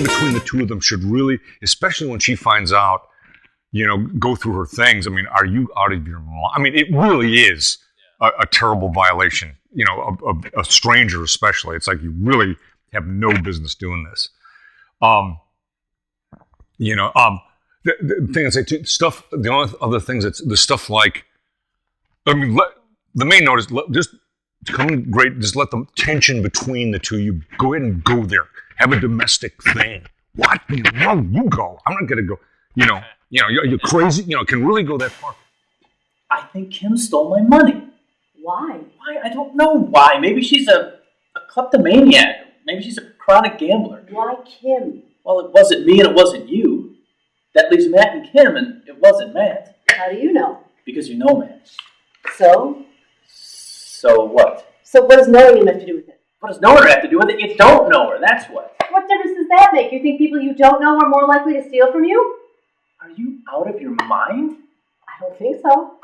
Between the two of them should really, especially when she finds out, go through her things. I mean, are you out of your mind? I mean, it really is a terrible violation, a stranger especially. It's like you really have no business doing this. The thing I say too, the only other things, it's the stuff like, I mean, the main note is just let the tension between the two, you go ahead and go there. Have a domestic thing. What? No, you go. I'm not gonna go. You're crazy. Can really go that far. I think Kim stole my money. Why? Why? I don't know why. Maybe she's a kleptomaniac. Maybe she's a chronic gambler. Why Kim? Well, it wasn't me and it wasn't you. That leaves Matt and Kim, and it wasn't Matt. How do you know? Because you know Matt. So? So what? So what does knowing him have to do with it? What does knowing her have to do with it? You don't know her, that's what. What difference does that make? You think people you don't know are more likely to steal from you? Are you out of your mind? I don't think so.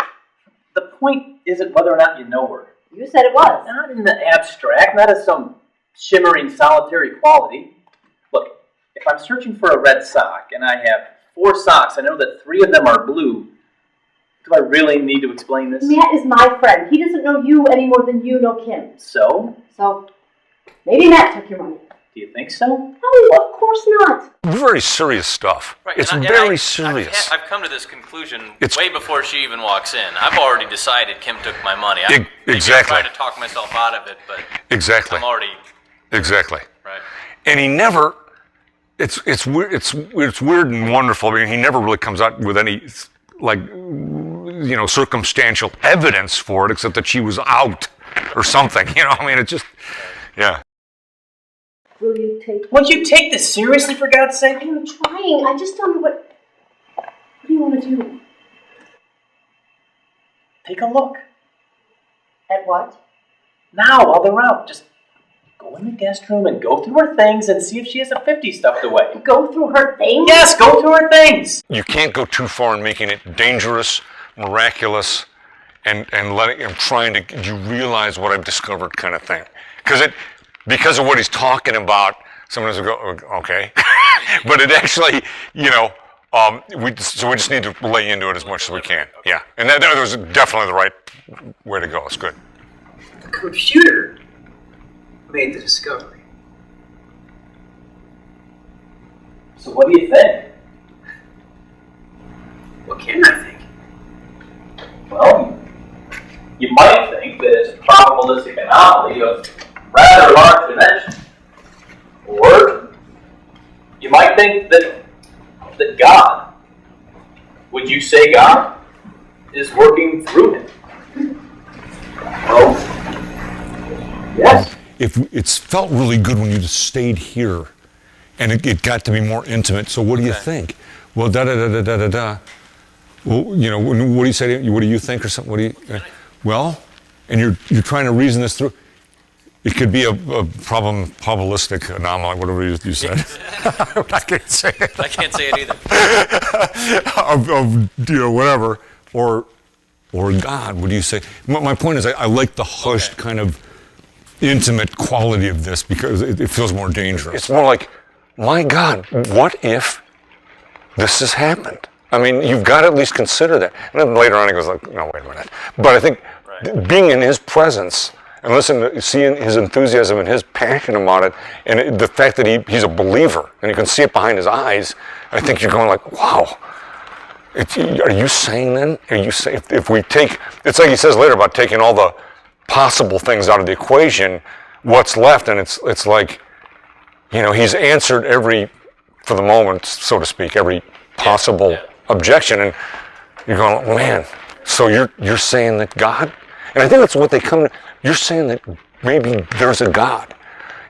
The point isn't whether or not you know her. You said it was. Not in the abstract, not as some shimmering solitary quality. Look, if I'm searching for a red sock and I have 4 socks, I know that 3 of them are blue. Do I really need to explain this? Matt is my friend. He doesn't know you any more than you know Kim. So? So, maybe Matt took your money. Do you think so? No, of course not. Very serious stuff. Right, it's very serious. I've come to this conclusion way before she even walks in. I've already decided Kim took my money. Exactly. I'm trying to talk myself out of it, but exactly. I'm already... Exactly. Right. And he never... It's weird. It's weird and wonderful. I mean, he never really comes out with any circumstantial evidence for it, except that she was out or something. I mean, it's just, yeah. Will you take... Would you take this seriously, for God's sake? I'm trying. I just don't know what... What do you want to do? Take a look. At what? Now, while they're out, just go in the guest room and go through her things and see if she has a 50 stuffed away. Go through her things? Yes, go through her things. You can't go too far in making it dangerous, miraculous, and letting him trying to, do you realize what I've discovered kind of thing. Because of what he's talking about, sometimes we go, okay. But it actually, we just need to lay into it as much as we can. Yeah, and that was definitely the right way to go. It's good. The computer made the discovery. So what do you think? What can I think? Well, you might think that it's a probabilistic anomaly of rather large dimension. Or you might think that God, would you say God, is working through him? Well, yes. If it's felt really good when you just stayed here, and it got to be more intimate. So what do you think? Well, da da da da da da da. Well, what do you say? What do you think, or something? What do you? Well, and you're trying to reason this through. It could be a probabilistic anomaly, whatever you said. I can't say it. I can't say it either. of whatever, or God. What do you say? My point is, I like the hushed kind of intimate quality of this because it feels more dangerous. It's more like, my God, what if this has happened? I mean, you've got to at least consider that. And then later on he goes like, no, wait a minute. But I think being in his presence and seeing his enthusiasm and his passion about it, and the fact that he's a believer and you can see it behind his eyes, I think you're going like, wow. Are you saying then? Are you saying if we take? It's like he says later about taking all the possible things out of the equation, what's left, and it's like, he's answered for the moment, so to speak, every possible objection, and you're going, man. So you're saying that God, and I think that's what they come to. You're saying that maybe there's a God.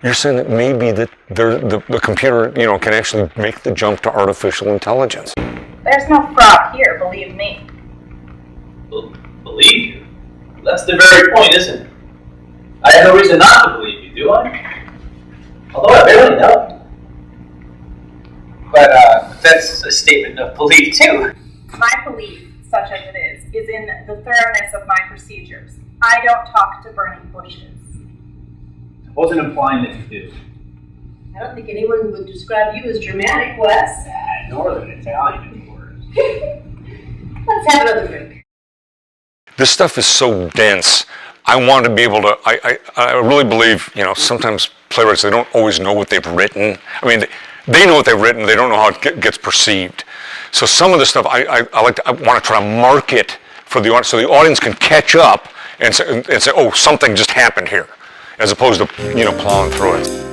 You're saying that maybe that the computer, can actually make the jump to artificial intelligence. There's no fraud here, believe me. Believe you? That's the very point, isn't it? I have no reason not to believe you, do I? Although I barely know you. But that's a statement of belief too. I believe such as it is in the thoroughness of my procedures. I don't talk to burning bushes. I wasn't implying that you do. I don't think anyone would describe you as dramatic, Wes. Northern Italian, of course. Let's have another drink. This stuff is so dense. I want to be able to, I really believe, sometimes playwrights, they don't always know what they've written. I mean, they know what they've written, they don't know how it gets perceived. So some of the stuff, I want to try to market for the audience so the audience can catch up and say, oh, something just happened here, as opposed to, plowing through it.